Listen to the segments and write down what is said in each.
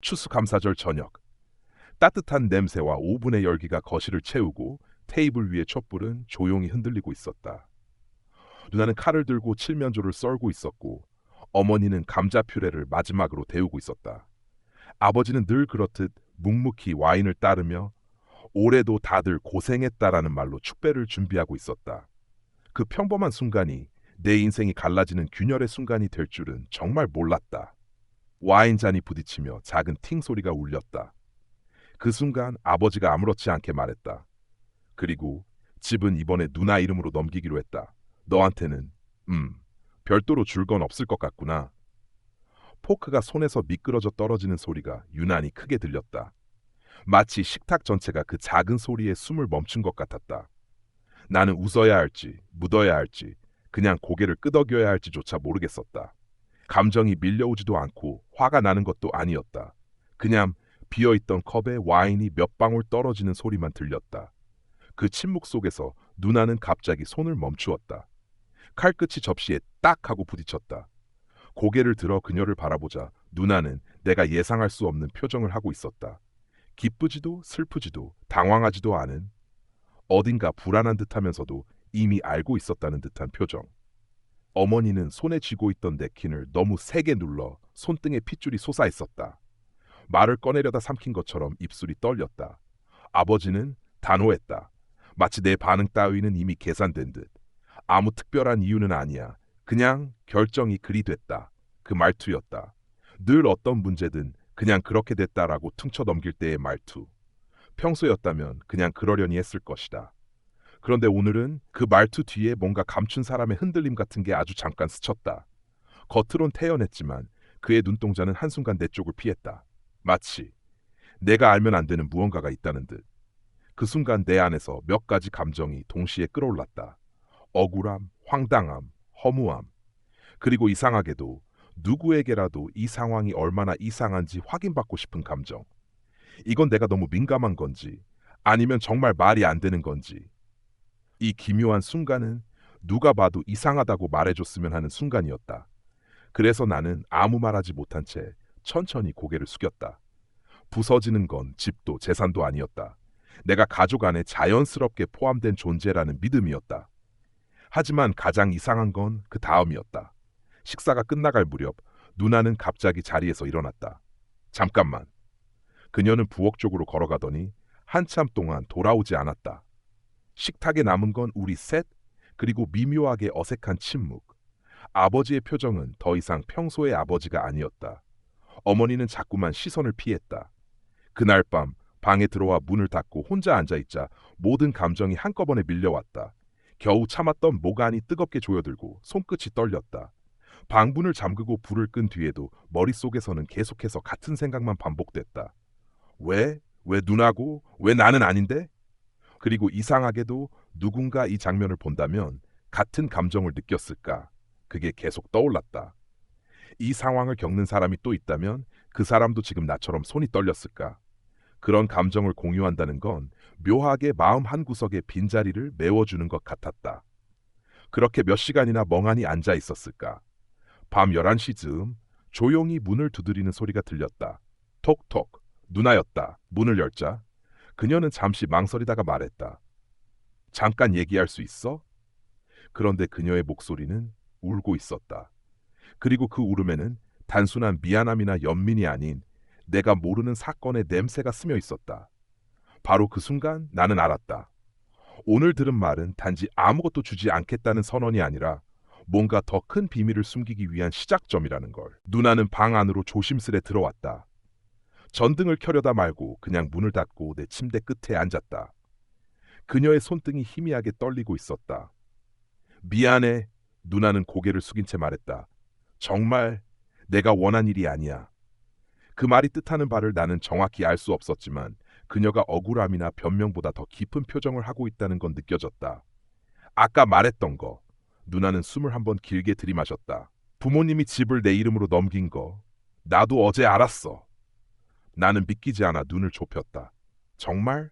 추수감사절 저녁. 따뜻한 냄새와 오븐의 열기가 거실을 채우고 테이블 위의 촛불은 조용히 흔들리고 있었다. 누나는 칼을 들고 칠면조를 썰고 있었고 어머니는 감자 퓨레를 마지막으로 데우고 있었다. 아버지는 늘 그렇듯 묵묵히 와인을 따르며 올해도 다들 고생했다라는 말로 축배를 준비하고 있었다. 그 평범한 순간이 내 인생이 갈라지는 균열의 순간이 될 줄은 정말 몰랐다. 와인잔이 부딪히며 작은 팅 소리가 울렸다. 그 순간 아버지가 아무렇지 않게 말했다. 그리고 집은 이번에 누나 이름으로 넘기기로 했다. 너한테는 별도로 줄 건 없을 것 같구나. 포크가 손에서 미끄러져 떨어지는 소리가 유난히 크게 들렸다. 마치 식탁 전체가 그 작은 소리에 숨을 멈춘 것 같았다. 나는 웃어야 할지 묻어야 할지 그냥 고개를 끄덕여야 할지조차 모르겠었다. 감정이 밀려오지도 않고 화가 나는 것도 아니었다. 그냥 비어있던 컵에 와인이 몇 방울 떨어지는 소리만 들렸다. 그 침묵 속에서 누나는 갑자기 손을 멈추었다. 칼끝이 접시에 딱 하고 부딪혔다. 고개를 들어 그녀를 바라보자 누나는 내가 예상할 수 없는 표정을 하고 있었다. 기쁘지도 슬프지도 당황하지도 않은, 어딘가 불안한 듯하면서도 이미 알고 있었다는 듯한 표정. 어머니는 손에 쥐고 있던 냅킨을 너무 세게 눌러 손등에 핏줄이 솟아있었다. 말을 꺼내려다 삼킨 것처럼 입술이 떨렸다. 아버지는 단호했다. 마치 내 반응 따위는 이미 계산된 듯. 아무 특별한 이유는 아니야. 그냥 결정이 그리 됐다. 그 말투였다. 늘 어떤 문제든 그냥 그렇게 됐다라고 퉁쳐 넘길 때의 말투. 평소였다면 그냥 그러려니 했을 것이다. 그런데 오늘은 그 말투 뒤에 뭔가 감춘 사람의 흔들림 같은 게 아주 잠깐 스쳤다. 겉으론 태연했지만 그의 눈동자는 한순간 내 쪽을 피했다. 마치 내가 알면 안 되는 무언가가 있다는 듯. 그 순간 내 안에서 몇 가지 감정이 동시에 끌어올랐다. 억울함, 황당함, 허무함. 그리고 이상하게도 누구에게라도 이 상황이 얼마나 이상한지 확인받고 싶은 감정. 이건 내가 너무 민감한 건지 아니면 정말 말이 안 되는 건지. 이 기묘한 순간은 누가 봐도 이상하다고 말해줬으면 하는 순간이었다. 그래서 나는 아무 말하지 못한 채 천천히 고개를 숙였다. 부서지는 건 집도 재산도 아니었다. 내가 가족 안에 자연스럽게 포함된 존재라는 믿음이었다. 하지만 가장 이상한 건 그 다음이었다. 식사가 끝나갈 무렵 누나는 갑자기 자리에서 일어났다. 잠깐만. 그녀는 부엌 쪽으로 걸어가더니 한참 동안 돌아오지 않았다. 식탁에 남은 건 우리 셋, 그리고 미묘하게 어색한 침묵. 아버지의 표정은 더 이상 평소의 아버지가 아니었다. 어머니는 자꾸만 시선을 피했다. 그날 밤 방에 들어와 문을 닫고 혼자 앉아있자 모든 감정이 한꺼번에 밀려왔다. 겨우 참았던 모간이 뜨겁게 조여들고 손끝이 떨렸다. 방문을 잠그고 불을 끈 뒤에도 머릿속에서는 계속해서 같은 생각만 반복됐다. 왜? 왜 누나고? 왜 나는 아닌데? 그리고 이상하게도 누군가 이 장면을 본다면 같은 감정을 느꼈을까? 그게 계속 떠올랐다. 이 상황을 겪는 사람이 또 있다면 그 사람도 지금 나처럼 손이 떨렸을까? 그런 감정을 공유한다는 건 묘하게 마음 한구석의 빈자리를 메워주는 것 같았다. 그렇게 몇 시간이나 멍하니 앉아 있었을까? 밤 11시 즈음 조용히 문을 두드리는 소리가 들렸다. 톡톡. 누나였다. 문을 열자 그녀는 잠시 망설이다가 말했다. 잠깐 얘기할 수 있어? 그런데 그녀의 목소리는 울고 있었다. 그리고 그 울음에는 단순한 미안함이나 연민이 아닌 내가 모르는 사건의 냄새가 스며 있었다. 바로 그 순간 나는 알았다. 오늘 들은 말은 단지 아무것도 주지 않겠다는 선언이 아니라 뭔가 더 큰 비밀을 숨기기 위한 시작점이라는 걸. 누나는 방 안으로 조심스레 들어왔다. 전등을 켜려다 말고 그냥 문을 닫고 내 침대 끝에 앉았다. 그녀의 손등이 희미하게 떨리고 있었다. 미안해. 누나는 고개를 숙인 채 말했다. 정말 내가 원한 일이 아니야. 그 말이 뜻하는 바를 나는 정확히 알 수 없었지만 그녀가 억울함이나 변명보다 더 깊은 표정을 하고 있다는 건 느껴졌다. 아까 말했던 거. 누나는 숨을 한번 길게 들이마셨다. 부모님이 집을 내 이름으로 넘긴 거. 나도 어제 알았어. 나는 믿기지 않아 눈을 좁혔다. 정말?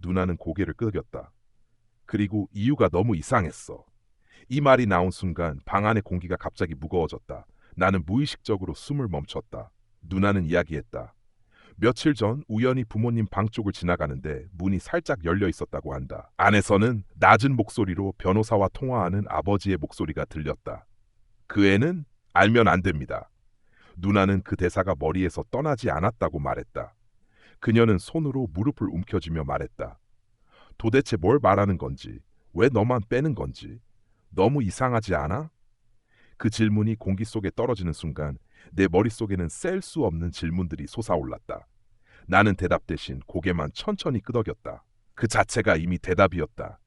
누나는 고개를 끄덕였다. 그리고 이유가 너무 이상했어. 이 말이 나온 순간 방 안의 공기가 갑자기 무거워졌다. 나는 무의식적으로 숨을 멈췄다. 누나는 이야기했다. 며칠 전 우연히 부모님 방 쪽을 지나가는데 문이 살짝 열려 있었다고 한다. 안에서는 낮은 목소리로 변호사와 통화하는 아버지의 목소리가 들렸다. 그 애는 알면 안 됩니다. 누나는 그 대사가 머리에서 떠나지 않았다고 말했다. 그녀는 손으로 무릎을 움켜쥐며 말했다. 도대체 뭘 말하는 건지, 왜 너만 빼는 건지, 너무 이상하지 않아? 그 질문이 공기 속에 떨어지는 순간 내 머릿속에는 셀 수 없는 질문들이 솟아올랐다. 나는 대답 대신 고개만 천천히 끄덕였다. 그 자체가 이미 대답이었다.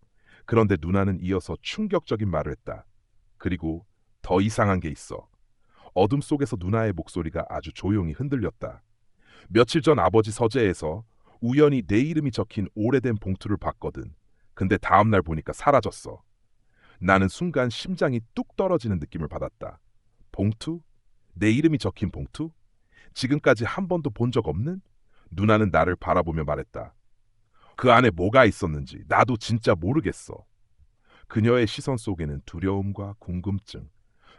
그런데 누나는 이어서 충격적인 말을 했다. 그리고 더 이상한 게 있어. 어둠 속에서 누나의 목소리가 아주 조용히 흔들렸다. 며칠 전 아버지 서재에서 우연히 내 이름이 적힌 오래된 봉투를 봤거든. 근데 다음날 보니까 사라졌어. 나는 순간 심장이 뚝 떨어지는 느낌을 받았다. 봉투? 내 이름이 적힌 봉투? 지금까지 한 번도 본 적 없는? 누나는 나를 바라보며 말했다. 그 안에 뭐가 있었는지 나도 진짜 모르겠어. 그녀의 시선 속에는 두려움과 궁금증,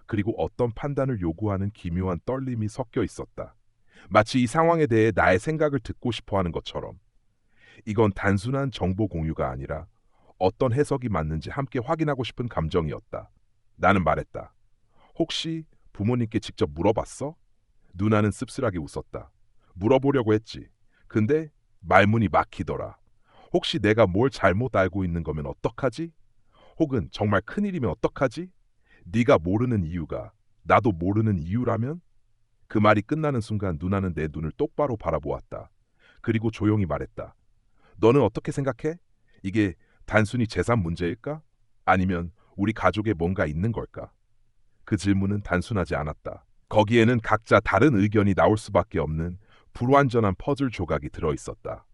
그리고 어떤 판단을 요구하는 기묘한 떨림이 섞여 있었다. 마치 이 상황에 대해 나의 생각을 듣고 싶어 하는 것처럼. 이건 단순한 정보 공유가 아니라 어떤 해석이 맞는지 함께 확인하고 싶은 감정이었다. 나는 말했다. 혹시 부모님께 직접 물어봤어? 누나는 씁쓸하게 웃었다. 물어보려고 했지. 근데 말문이 막히더라. 혹시 내가 뭘 잘못 알고 있는 거면 어떡하지? 혹은 정말 큰일이면 어떡하지? 네가 모르는 이유가 나도 모르는 이유라면? 그 말이 끝나는 순간 누나는 내 눈을 똑바로 바라보았다. 그리고 조용히 말했다. 너는 어떻게 생각해? 이게 단순히 재산 문제일까? 아니면 우리 가족에 뭔가 있는 걸까? 그 질문은 단순하지 않았다. 거기에는 각자 다른 의견이 나올 수밖에 없는 불완전한 퍼즐 조각이 들어 있었다.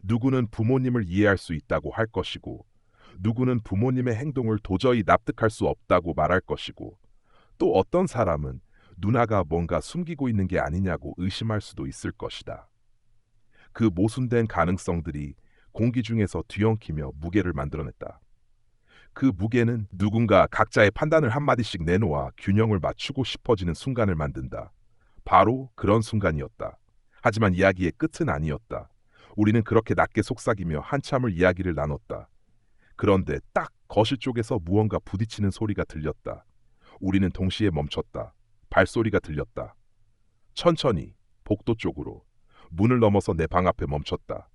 누구는 부모님을 이해할 수 있다고 할 것이고, 누구는 부모님의 행동을 도저히 납득할 수 없다고 말할 것이고, 또 어떤 사람은 누나가 뭔가 숨기고 있는 게 아니냐고 의심할 수도 있을 것이다. 그 모순된 가능성들이 공기 중에서 뒤엉키며 무게를 만들어냈다. 그 무게는 누군가 각자의 판단을 한마디씩 내놓아 균형을 맞추고 싶어지는 순간을 만든다. 바로 그런 순간이었다. 하지만 이야기의 끝은 아니었다. 우리는 그렇게 낮게 속삭이며 한참을 이야기를 나눴다. 그런데 딱 거실 쪽에서 무언가 부딪히는 소리가 들렸다. 우리는 동시에 멈췄다. 발소리가 들렸다. 천천히 복도 쪽으로 문을 넘어서 내 방 앞에 멈췄다.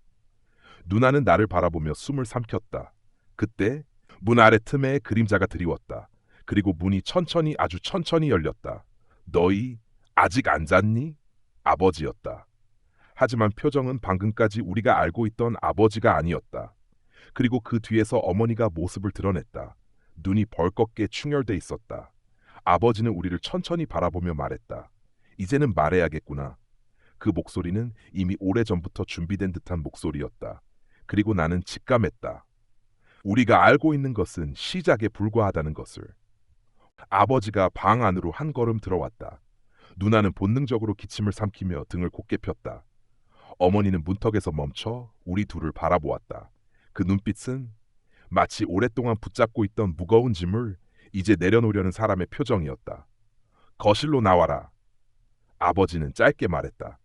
누나는 나를 바라보며 숨을 삼켰다. 그때 문 아래 틈에 그림자가 드리웠다. 그리고 문이 천천히 아주 천천히 열렸다. 너희 아직 안 잤니? 아버지였다. 하지만 표정은 방금까지 우리가 알고 있던 아버지가 아니었다. 그리고 그 뒤에서 어머니가 모습을 드러냈다. 눈이 벌겋게 충혈돼 있었다. 아버지는 우리를 천천히 바라보며 말했다. 이제는 말해야겠구나. 그 목소리는 이미 오래전부터 준비된 듯한 목소리였다. 그리고 나는 직감했다. 우리가 알고 있는 것은 시작에 불과하다는 것을. 아버지가 방 안으로 한 걸음 들어왔다. 누나는 본능적으로 기침을 삼키며 등을 곧게 폈다. 어머니는 문턱에서 멈춰 우리 둘을 바라보았다. 그 눈빛은 마치 오랫동안 붙잡고 있던 무거운 짐을 이제 내려놓으려는 사람의 표정이었다. 거실로 나와라. 아버지는 짧게 말했다.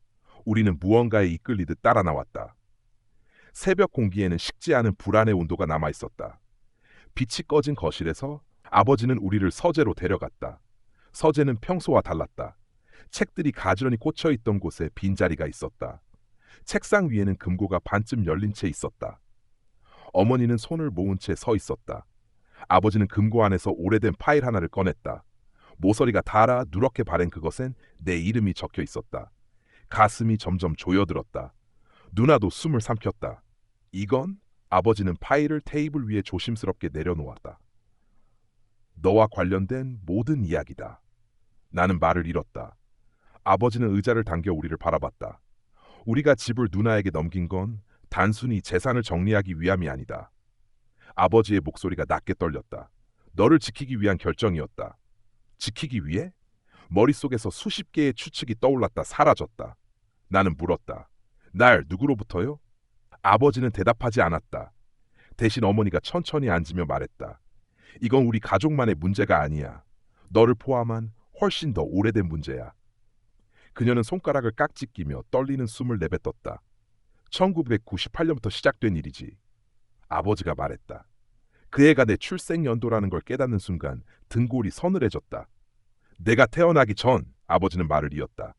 우리는 무언가에 이끌리듯 따라 나왔다. 새벽 공기에는 식지 않은 불안의 온도가 남아 있었다. 빛이 꺼진 거실에서 아버지는 우리를 서재로 데려갔다. 서재는 평소와 달랐다. 책들이 가지런히 꽂혀 있던 곳에 빈자리가 있었다. 책상 위에는 금고가 반쯤 열린 채 있었다. 어머니는 손을 모은 채 서 있었다. 아버지는 금고 안에서 오래된 파일 하나를 꺼냈다. 모서리가 닳아 누렇게 바랜 그것엔 내 이름이 적혀 있었다. 가슴이 점점 조여들었다. 누나도 숨을 삼켰다. 이건? 아버지는 파일을 테이블 위에 조심스럽게 내려놓았다. 너와 관련된 모든 이야기다. 나는 말을 잃었다. 아버지는 의자를 당겨 우리를 바라봤다. 우리가 집을 누나에게 넘긴 건 단순히 재산을 정리하기 위함이 아니다. 아버지의 목소리가 낮게 떨렸다. 너를 지키기 위한 결정이었다. 지키기 위해? 머릿속에서 수십 개의 추측이 떠올랐다 사라졌다. 나는 물었다. 날 누구로부터요? 아버지는 대답하지 않았다. 대신 어머니가 천천히 앉으며 말했다. 이건 우리 가족만의 문제가 아니야. 너를 포함한 훨씬 더 오래된 문제야. 그녀는 손가락을 깍지 끼며 떨리는 숨을 내뱉었다. 1998년부터 시작된 일이지. 아버지가 말했다. 그 해가 내 출생 연도라는 걸 깨닫는 순간 등골이 서늘해졌다. 내가 태어나기 전 아버지는 말을 이었다.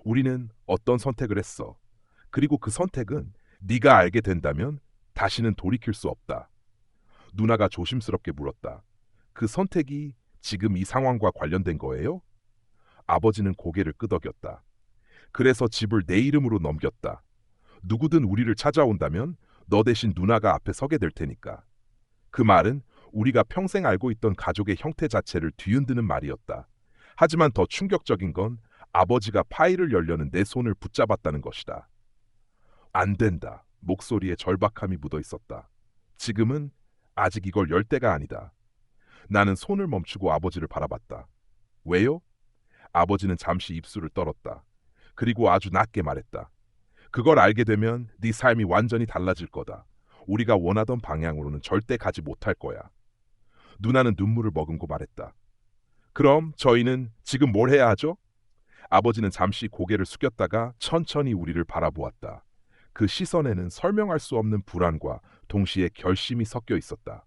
우리는 어떤 선택을 했어. 그리고 그 선택은 네가 알게 된다면 다시는 돌이킬 수 없다. 누나가 조심스럽게 물었다. 그 선택이 지금 이 상황과 관련된 거예요? 아버지는 고개를 끄덕였다. 그래서 집을 내 이름으로 넘겼다. 누구든 우리를 찾아온다면 너 대신 누나가 앞에 서게 될 테니까. 그 말은 우리가 평생 알고 있던 가족의 형태 자체를 뒤흔드는 말이었다. 하지만 더 충격적인 건 아버지가 파일을 열려는 내 손을 붙잡았다는 것이다. 안 된다. 목소리에 절박함이 묻어 있었다. 지금은 아직 이걸 열 때가 아니다. 나는 손을 멈추고 아버지를 바라봤다. 왜요? 아버지는 잠시 입술을 떨었다. 그리고 아주 낮게 말했다. 그걸 알게 되면 네 삶이 완전히 달라질 거다. 우리가 원하던 방향으로는 절대 가지 못할 거야. 누나는 눈물을 머금고 말했다. 그럼 저희는 지금 뭘 해야 하죠? 아버지는 잠시 고개를 숙였다가 천천히 우리를 바라보았다. 그 시선에는 설명할 수 없는 불안과 동시에 결심이 섞여 있었다.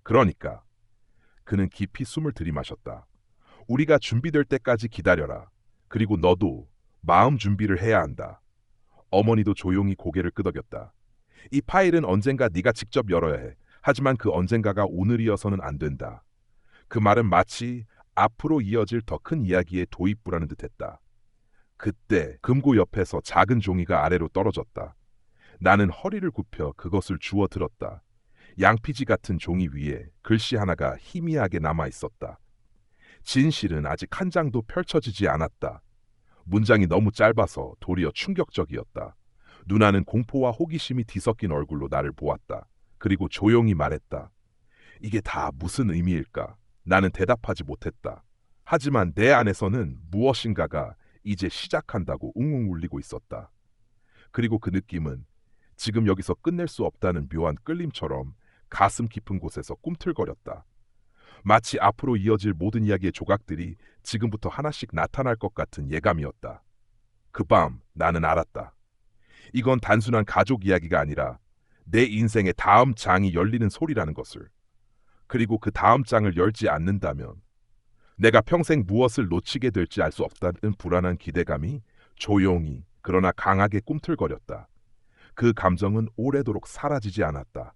그러니까 그는 깊이 숨을 들이마셨다. 우리가 준비될 때까지 기다려라. 그리고 너도 마음 준비를 해야 한다. 어머니도 조용히 고개를 끄덕였다. 이 파일은 언젠가 네가 직접 열어야 해. 하지만 그 언젠가가 오늘이어서는 안 된다. 그 말은 마치 앞으로 이어질 더 큰 이야기의 도입부라는 듯했다. 그때 금고 옆에서 작은 종이가 아래로 떨어졌다. 나는 허리를 굽혀 그것을 주워 들었다. 양피지 같은 종이 위에 글씨 하나가 희미하게 남아 있었다. 진실은 아직 한 장도 펼쳐지지 않았다. 문장이 너무 짧아서 도리어 충격적이었다. 누나는 공포와 호기심이 뒤섞인 얼굴로 나를 보았다. 그리고 조용히 말했다. 이게 다 무슨 의미일까? 나는 대답하지 못했다. 하지만 내 안에서는 무엇인가가 이제 시작한다고 웅웅 울리고 있었다. 그리고 그 느낌은 지금 여기서 끝낼 수 없다는 묘한 끌림처럼 가슴 깊은 곳에서 꿈틀거렸다. 마치 앞으로 이어질 모든 이야기의 조각들이 지금부터 하나씩 나타날 것 같은 예감이었다. 그 밤 나는 알았다. 이건 단순한 가족 이야기가 아니라 내 인생의 다음 장이 열리는 소리라는 것을. 그리고 그 다음 장을 열지 않는다면 내가 평생 무엇을 놓치게 될지 알 수 없다는 불안한 기대감이 조용히 그러나 강하게 꿈틀거렸다. 그 감정은 오래도록 사라지지 않았다.